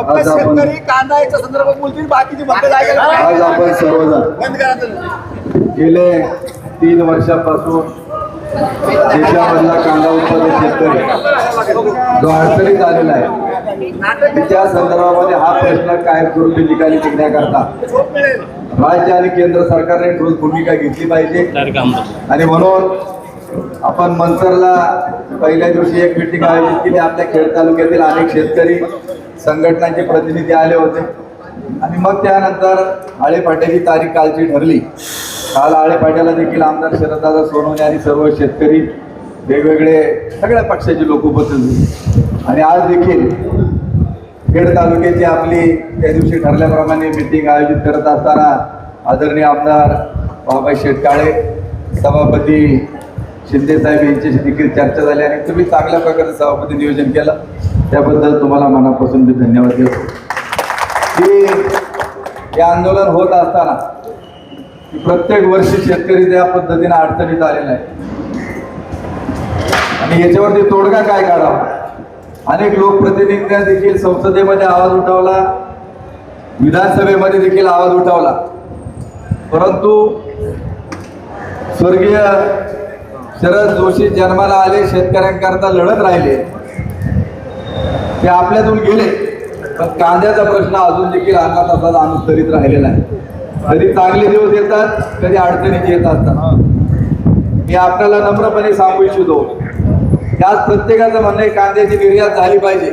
फक्त शेतकरी कांदा याच्या संदर्भात बोलतील, बाकीची बंद जायला आज आपण सर्वजण बंद करा. गेले 3 वर्षापासून देशामधला कांदा उत्पादक शेतकरी जो अडचणीत आलेला आहे त्या संदर्भामध्ये हा प्रश्न कायमस्वरूपी निकाली निघण्याकरता राज्य आणि केंद्र सरकारने ठोस भूमिका घेतली पाहिजे. आणि म्हणून आपण मंचरला पहिल्या दिवशी एक मीटिंग आयोजित केली. आपल्या खेड तालुक्यातील अनेक शेतकरी संघटनांचे प्रतिनिधी आले होते आणि मग त्यानंतर आळेपाट्याची तारीख कालची ठरली. काल आळेपाट्याला देखील आमदार शरददादा सोनवणे आणि सर्व शेतकरी वेगवेगळे सगळ्या पक्षाचे लोक उपस्थित होते. आणि आज देखील खेड तालुक्याची आपली त्या दिवशी ठरल्याप्रमाणे मीटिंग आयोजित करत असताना आदरणीय आमदार बाबा शेटकाळे, सभापती शिंदेसाहेब यांच्याशी देखील चर्चा झाली आणि तुम्ही चांगल्या प्रकारे सभापती नियोजन केलं, त्याबद्दल तुम्हाला मनापासून मी धन्यवाद देतो. की हे आंदोलन होत असताना प्रत्येक वर्षी शेतकरी त्या पद्धतीने अडचणीत आलेला आहे आणि याच्यावरती तोडगा काय काढावा. अनेक लोकप्रतिनिधींनी देखील संसदेमध्ये आवाज उठवला, विधानसभेमध्ये देखील आवाज उठवला, परंतु स्वर्गीय शरद जोशी जन्माला आले, शेतकऱ्यांकरता लढत राहिले, ते आपल्यातून गेले. पण कांद्याचा प्रश्न अजून देखील अर्धा तासाला अनुत्तरित राहिलेला आहे. कधी चांगले दिवस येतात, कधी अडचणीचे येत असतात. मी आपल्याला नम्रपणे सांगू इच्छितो, आज प्रत्येकाचं म्हणणं आहे कांद्याची निर्यात झाली पाहिजे.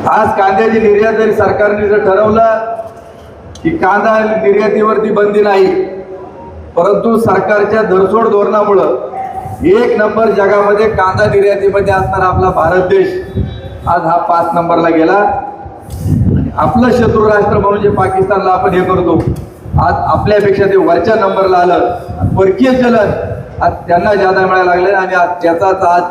आज कांद्याची निर्यात जरी सरकारने जर ठरवलं की कांदा निर्यातीवरती बंदी नाही, परंतु सरकारच्या धरसोड धोरणामुळं 1 नंबर जगामध्ये कांदा निर्यातीमध्ये असणारा आपला भारत देश आज हा 5 नंबरला गेला. आपलं शत्रू राष्ट्र म्हणून जे पाकिस्तानला आपण हे करतो, आज आपल्यापेक्षा ते वरच्या नंबरला आलं. परकीय चलन आज त्यांना ज्यादा मिळायला लागले आणि आज त्याचाच आज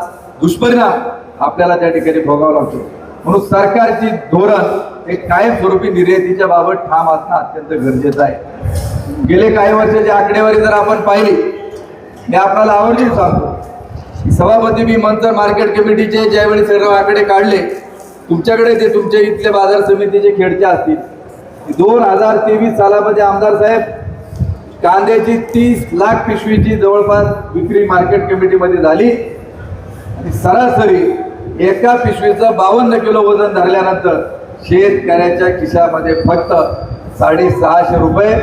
दुष्परिणाम आपल्याला त्या ठिकाणी भोगावा लागतो. म्हणून सरकारची धोरण हे कायमस्वरूपी निर्यातीच्या बाबत ठाम असणं अत्यंत गरजेचं आहे. गेले काही वर्षाची आकडेवारी जर आपण पाहिली, मी आपल्याला आवर्जून सांगतो, सभापती मी मंचर मार्केट कमिटीचे ज्यावेळी सर्व आकडे काढले, तुमच्याकडे ते तुमच्या इथले बाजार समितीचे खेडचे असतील, 2023 सालामध्ये आमदार साहेब कांद्याची 30 लाख पिशवीची जवळपास विक्री मार्केट कमिटीमध्ये झाली आणि सरासरी एका पिशवीचं 52 किलो वजन धरल्यानंतर शेतकऱ्याच्या खिशामध्ये फक्त 650 रुपये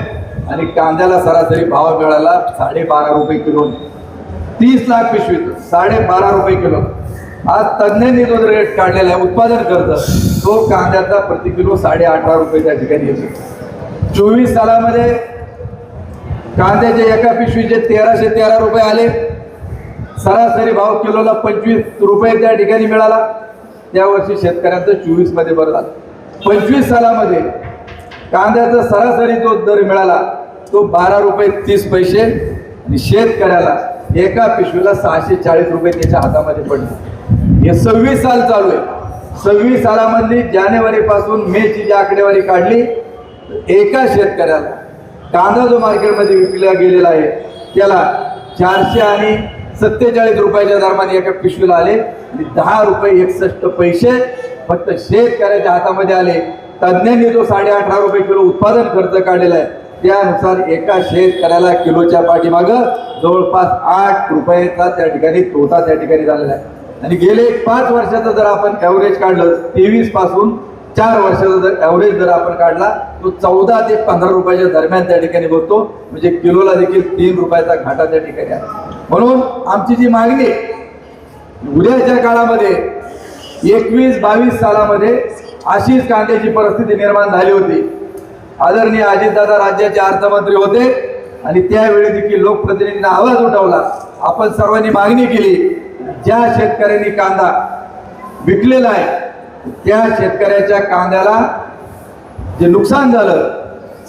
आणि कांद्याला सरासरी भाव मिळाला 12.5 रुपये किलो. 30 लाख पिशवीत 12.5 रुपये किलो. आज तज्ज्ञांनी जो रेट काढलेला आहे उत्पादन खर्च, तो कांद्याचा प्रति किलो 18.5 रुपये त्या ठिकाणी येतो. 24 सालामध्ये कांद्याचे एका पिशवीचे 1313 रुपये आले, सरासरी भाव किलोला 25 रुपये त्या ठिकाणी मिळाला. त्या वर्षी शेतकऱ्यांचं 24 मध्ये बरं झालं. 25 सालामध्ये कांद्याचा सरासरी जो दर मिळाला तो 12 रुपये 30 पैसे आणि शेतकऱ्याला एका पिशवीला 640 रुपये त्याच्या हातामध्ये पडले. हे 26 साल चालू आहे. 26 सालामध्ये जानेवारी पासून मे ची जी आकडेवारी काढली, एका शेतकऱ्याला कांदा जो मार्केटमध्ये विकला गेलेला आहे त्याला 400 आणि 47 रुपयाच्या दरम्यान एका पिशवीला आले आणि 10 रुपये 61 पैसे फक्त शेतकऱ्याच्या हातामध्ये आले. तज्ज्ञांनी जो 18.5 रुपये किलो उत्पादन खर्च काढलेला आहे त्यानुसार एका शेतकऱ्याला किलोच्या पाठीमागं जवळपास 8 रुपयाचा त्या ठिकाणी तोटा त्या ठिकाणी झालेला आहे. आणि गेले 5 वर्षाचं जर आपण ॲव्हरेज काढलं, 23 पासून 4 वर्षाचा जर ॲव्हरेज जर आपण काढला तो 14 ते 15 रुपयाच्या दरम्यान त्या ठिकाणी बसतो. म्हणजे किलोला देखील 3 रुपयाचा घाटा त्या ठिकाणी आहे. म्हणून आमची जी मागणी उद्याच्या काळामध्ये 21-22 सालामध्ये अशीच कांद्याची परिस्थिती निर्माण झाली होती. आदरणीय अजितदादा राज्याचे अर्थमंत्री होते आणि त्यावेळी देखील लोकप्रतिनिधींना आवाज उठवला. आपण सर्वांनी मागणी केली, ज्या शेतकऱ्यांनी कांदा विकलेला आहे त्या शेतकऱ्याच्या कांद्याला जे नुकसान झालं,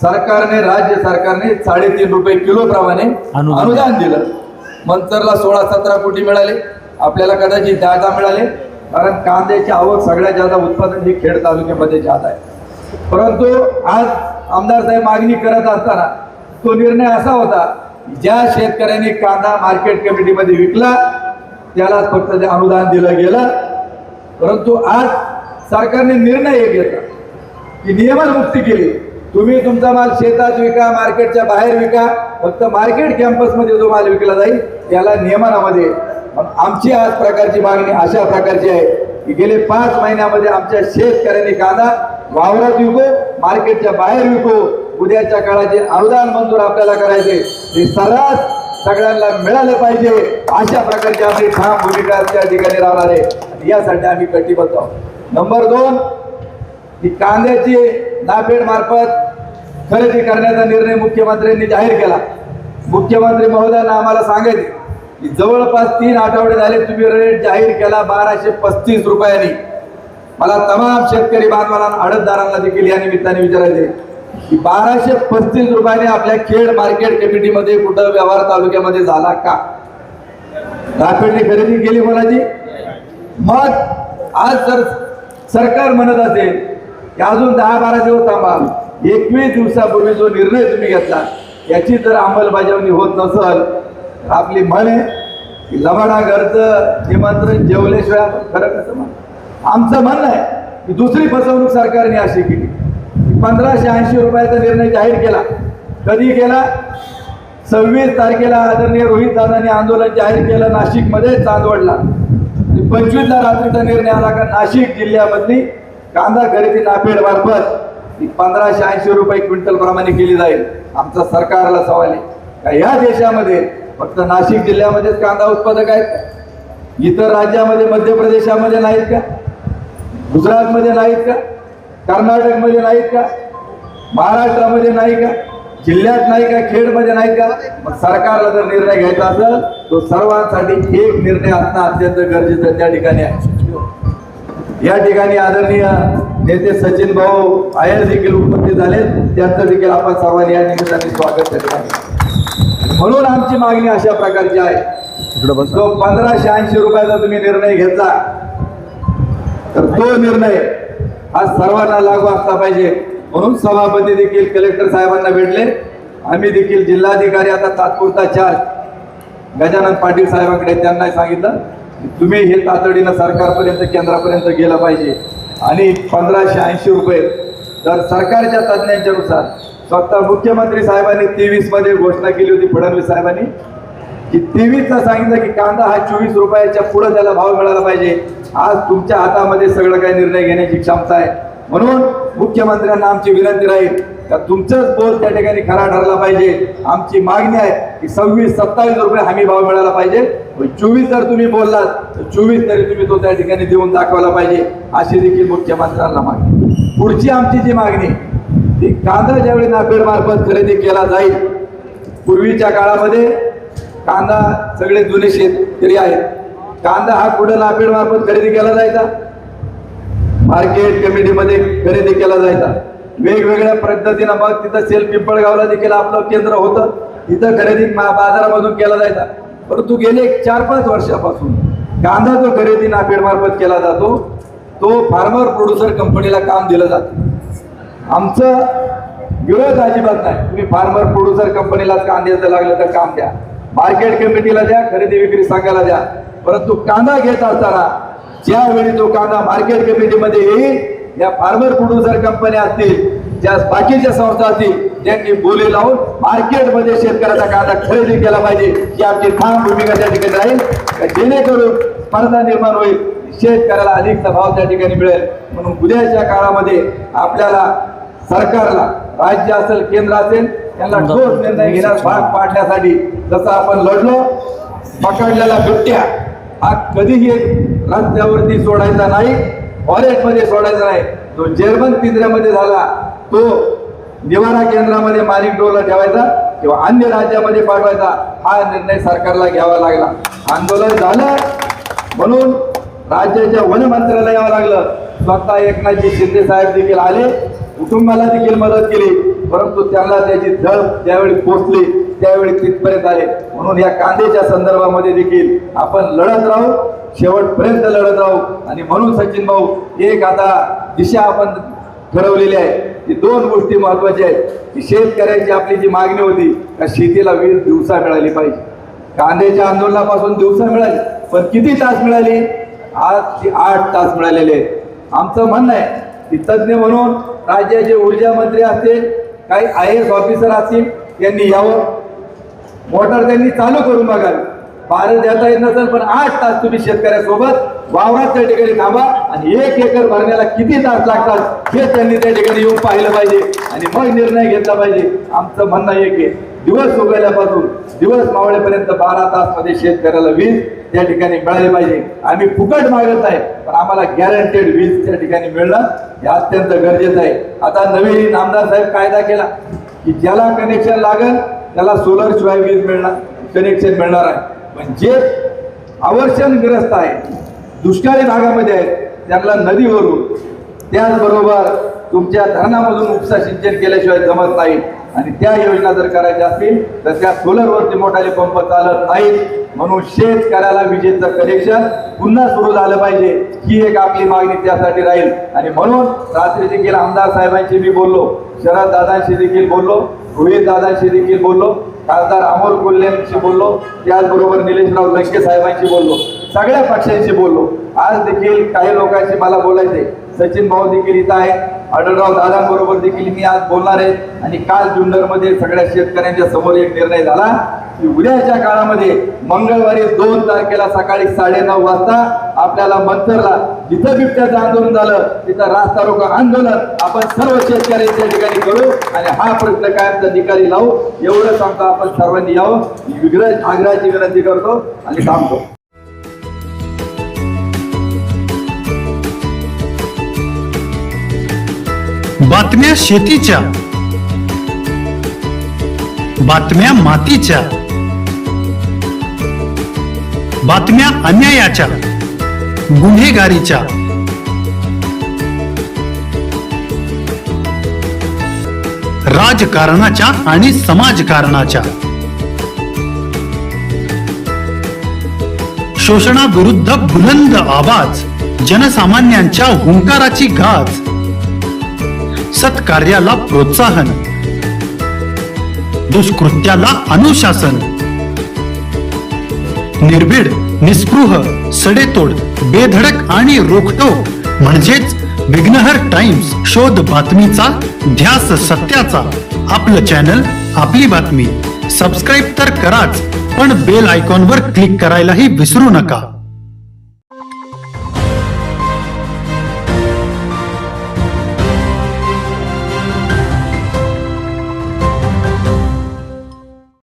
सरकारने राज्य सरकारने 3.5 रुपये किलो प्रमाणे अनुदान दिलं. मंचरला 16-17 कोटी मिळाले, आपल्याला कदाचित जादा मिळाले, कारण कांद्याची आवक सगळ्यात जादा उत्पादन हे खेड तालुक्यामध्ये जात आहे. परंतु आज आमदार साहेब मागणी करत असताना तो निर्णय असा होता, ज्या शेतकऱ्यांनी कांदा मार्केट कमिटीमध्ये विकला त्याला फक्त ते अनुदान दिलं गेलं. परंतु आज सरकारने निर्णय एक घेतला की नियमनमुक्ती केली. तुम्ही तुमचा माल शेतात विका, मार्केटच्या बाहेर विका, फक्त मार्केट कॅम्पसमध्ये जो माल विकला जाईल त्याला नियमनामध्ये. आमची आज प्रकारची मागणी अशा प्रकारची आहे की गेले 5 महिन्यामध्ये आमच्या शेतकऱ्यांनी कांदा वावरात विको, मार्केटच्या बाहेर विको, उद्याच्या काळाचे अनुदान मंजूर आपल्याला करायचे ते सर्रास सगळ्यांना मिळाले पाहिजे. अशा प्रकारची आपली ठाम भूमिका त्या ठिकाणी राहणार आहे. यासाठी आम्ही कटिबद्ध आहोत. नंबर 2, ही कांद्याची नाफेड मार्फत खरेदी करण्याचा निर्णय मुख्यमंत्र्यांनी जाहीर केला. मुख्यमंत्री महोदयांना आम्हाला सांगायचे की जवळपास 3 आठवडे झाले तुम्ही रेट जाहीर केला 1235 रुपयांनी. मला तमाम शेतकरी बांधवांना, आडतदारांना देखील या निमित्ताने विचारायचे की 1235 रुपयाने आपल्या खेड मार्केट कमिटीमध्ये कुठं व्यवहार तालुक्यामध्ये झाला का? नाफेडने खरेदी केली कोणाची? मग आज जर सरकार म्हणत असेल की अजून 10-12 दिवस थांबा, 21 दिवसापूर्वी जो निर्णय तुम्ही घेतला याची जर अंमलबजावणी होत नसेल, आपली म्हण आहे की लबाडा घरचं निमंत्रण जेवल्याशिवाय खरं कसं म्हण. आमचं म्हणणं आहे की दुसरी फसवणूक सरकारने अशी केली. 1580 रुपयाचा निर्णय जाहीर केला. कधी केला? 26 तारखेला आदरणीय रोहित दादांनी आंदोलन जाहीर केलं नाशिकमध्ये, चांदवडला. 25ला रात्रीचा निर्णय आला का नाशिक जिल्ह्यामधली कांदा खरेदी नाफेड मार्फत 1580 रुपये क्विंटल प्रमाणे केली जाईल. आमचा सरकारला सवाल आहे का या देशामध्ये फक्त नाशिक जिल्ह्यामध्येच कांदा उत्पादक आहेत का? इतर राज्यामध्ये, मध्य प्रदेशामध्ये नाहीत का? गुजरातमध्ये नाहीत का? कर्नाटकमध्ये नाहीत का? महाराष्ट्रामध्ये नाही का? जिल्ह्यात नाही का? खेडमध्ये नाही का? मग सरकारला जर निर्णय घ्यायचा असेल तो सर्वांसाठी एक निर्णय असणं अत्यंत गरजेचं त्या ठिकाणी आहे. या ठिकाणी आदरणीय नेते सचिन भाऊ आयर देखील उपस्थित झाले, त्यांचं देखील आपण सर्वांनी या निमित्ताने स्वागत करत आहे. म्हणून आमची मागणी अशा प्रकारची आहे, जो 1580 रुपयाचा तुम्ही निर्णय घेतला तर तो निर्णय हा सर्वांना लागू असला पाहिजे. म्हणून सभापती देखील कलेक्टर साहेबांना भेटले. आम्ही देखील जिल्हाधिकारी आता तात्पुरता चार्ज गजानन पाटील साहेबांकडे, त्यांना सांगितलं तुम्ही हे तातडीनं सरकारपर्यंत, केंद्रापर्यंत गेलं पाहिजे. आणि 1580 रुपये तर सरकारच्या तज्ज्ञांच्या नुसार स्वतः मुख्यमंत्री साहेबांनी 23 मध्ये घोषणा केली होती, फडणवीस साहेबांनी, की 23ला सांगितलं की कांदा हा 24 रुपयाच्या पुढे त्याला भाव मिळाला पाहिजे. आज तुमच्या हातामध्ये सगळं काही निर्णय घेण्याची क्षमता आहे. म्हणून मुख्यमंत्र्यांना आमची विनंती राहील का तुमचंच बोल त्या ठिकाणी खरा ठरला पाहिजे. आमची मागणी आहे की 26-27 रुपये हमी भाव मिळाला पाहिजे. 24 जर तुम्ही बोललात तर 24 तरी तुम्ही तो त्या ठिकाणी देऊन दाखवायला पाहिजे, अशी देखील मुख्यमंत्र्यांना मागणी. पुढची आमची जी मागणी ती कांदा ज्यावेळी नाफेड मार्फत खरेदी केला जाईल, पूर्वीच्या काळामध्ये कांदा सगळे जुने शेतकरी आहेत, कांदा हा पुढे नाफेड मार्फत खरेदी केला जायचा, मार्केट कमिटीमध्ये खरेदी केला जायचा वेगवेगळ्या पद्धतीनं. मग तिथं पिंपळगावला देखील आपलं केंद्र होतं, तिथं खरेदी बाजारामधून केला जायचा. परंतु गेले 4-5 वर्षापासून कांदा जो खरेदी नाफेड मार्फत केला जातो तो फार्मर प्रोड्युसर कंपनीला काम दिलं जातं. आमचं विरोध अजिबात नाही, तुम्ही फार्मर प्रोड्युसर कंपनीला कांद्याचं लागलं तर काम द्या, मार्केट कमिटीला द्या, खरेदी विक्री संघाला द्या. परंतु कांदा घेत असताना ज्यावेळी तो कांदा मार्केट कमिटीमध्ये येईल, या फार्मर प्रोड्युसर कंपन्या असतील, ज्या बाकीच्या संस्था असतील, त्यांनी बोली लावून मार्केटमध्ये शेतकऱ्याचा कांदा खरेदी केला पाहिजे. ही आमची ठाम भूमिका त्या ठिकाणी राहील, जेणेकरून स्पर्धा निर्माण होईल, शेतकऱ्याला अधिकचा भाव त्या ठिकाणी मिळेल. म्हणून उद्याच्या काळामध्ये आपल्याला सरकारला, राज्य असेल केंद्र असेल, त्यांना ठोस निर्णय घेण्यास भाग पाडण्यासाठी जसं आपण लढलो, पकडलेला बिबट्या हा कधीही रस्त्यावरती सोडायचा नाही, फॉरेस्टमध्ये सोडायचा नाही. तो जर्मन पिंजऱ्यामध्ये झाला तो निवारा केंद्रामध्ये माणिक डोरला ठेवायचा किंवा अन्य राज्यामध्ये पाठवायचा, हा निर्णय सरकारला घ्यावा लागला. आंदोलन झालं म्हणून राज्याच्या वन मंत्रालयावर लागलं. स्वतः एकनाथजी शिंदे साहेब देखील आले, कुटुंबाला देखील मदत केली, परंतु त्यांना त्याची झळ ज्यावेळी पोचली त्यावेळी तिथपर्यंत आले. म्हणून या कांद्याच्या संदर्भामध्ये देखील आपण लढत राहू, शेवटपर्यंत लढत राहू. आणि म्हणून सचिन भाऊ, एक आता दिशा आपण ठरवलेली आहे की 2 गोष्टी महत्वाच्या आहेत की शेतकऱ्यांची आपली जी मागणी होती का शेतीला वीज दिवसा मिळाली पाहिजे. कांद्याच्या आंदोलनापासून दिवसा मिळाली, पण किती तास मिळाली? आज ती 8 तास मिळालेले आहेत. आमचं म्हणणं आहे की तज्ज्ञ म्हणून राज्याचे ऊर्जा मंत्री असतील, काही IAS ऑफिसर असतील, त्यांनी यावं. मोटर त्यांनी चालू करून बघावी. भारत देता येत नसेल पण 8 तास तुम्ही शेतकऱ्यासोबत वावरात त्या ठिकाणी थांबा आणि 1 एकर भरण्याला किती तास लागतात हे त्यांनी त्या ठिकाणी येऊन पाहिलं पाहिजे आणि मग निर्णय घेतला पाहिजे. आमचं म्हणणं एक आहे, दिवस उगवल्यापासून दिवस मावळेपर्यंत 12 तास मध्ये शेतकऱ्याला वीज त्या ठिकाणी मिळाली पाहिजे. आम्ही फुकट मागत आहे पण आम्हाला गॅरंटेड वीज त्या ठिकाणी मिळणं हे अत्यंत गरजेचं आहे. आता नवीन आमदार साहेब कायदा केला की ज्याला कनेक्शन लागेल त्याला सोलर शिवाय वीज मिळणार, कनेक्शन मिळणार आहे. पण जे अवर्षणग्रस्त आहे, दुष्काळी भागामध्ये आहेत, त्यांना नदीवरून त्याचबरोबर तुमच्या धरणामधून उपसा सिंचन केल्याशिवाय जमत नाही. आणि त्या योजना जर करायच्या असतील तर त्या सोलरवरती मोठाले पंप चालत नाहीत. म्हणून शेतकऱ्याला विजेचं कनेक्शन पुन्हा सुरू झालं पाहिजे ही एक आपली मागणी त्यासाठी राहील. आणि म्हणून रात्री देखील आमदार साहेबांशी मी बोललो, शरद दादांशी देखील बोललो, रोहित दादांशी देखील बोललो, खासदार अमोल कोल्हेंशी बोललो, त्याचबरोबर निलेशराव लंके साहेबांशी बोललो, सगळ्या पक्षांशी बोललो. आज देखील काही लोकांशी मला बोलायचे, सचिन भाऊ देखील इथं आहे, आढळराव दादांबरोबर देखील मी आज बोलणार आहे. आणि काल जुन्नरमध्ये सगळ्या शेतकऱ्यांच्या समोर एक निर्णय झाला की उद्याच्या काळामध्ये मंगळवारी 2 तारखेला सकाळी 9:30 वाजता आपल्याला मंथरला जिथं बिबट्याचं आंदोलन झालं तिथं रास्ता रोको आंदोलन आपण सर्व शेतकऱ्यांच्या ठिकाणी करू आणि हा प्रश्न कायमचा निकाली लावू. एवढं सांगतो, आपण सर्वांनी यावं आग्रहाची विनंती करतो आणि थांबतो. बातम्या शेतीच्या, बातम्या मातीच्या, बातम्या अन्यायाच्या, गुन्हेगारीच्या, राजकारणाच्या आणि समाजकारणाच्या, शोषणाविरुद्ध बुलंद आवाज, जनसामान्यांच्या हुंकाराची गाज, सत्कार्याला प्रोत्साहन, दुष्कृत्याला अनुशासन, निर्भीड, निस्पृह, सडेतोड, बेधडक आणि रोखटोक म्हणजेच विघ्नहर टाइम्स. शोध बातमीचा, ध्यास सत्याचा. आपलं चॅनल, आपली बातमी. सबस्क्राईब तर कराच, पण बेल आयकॉनवर क्लिक करायलाही विसरू नका.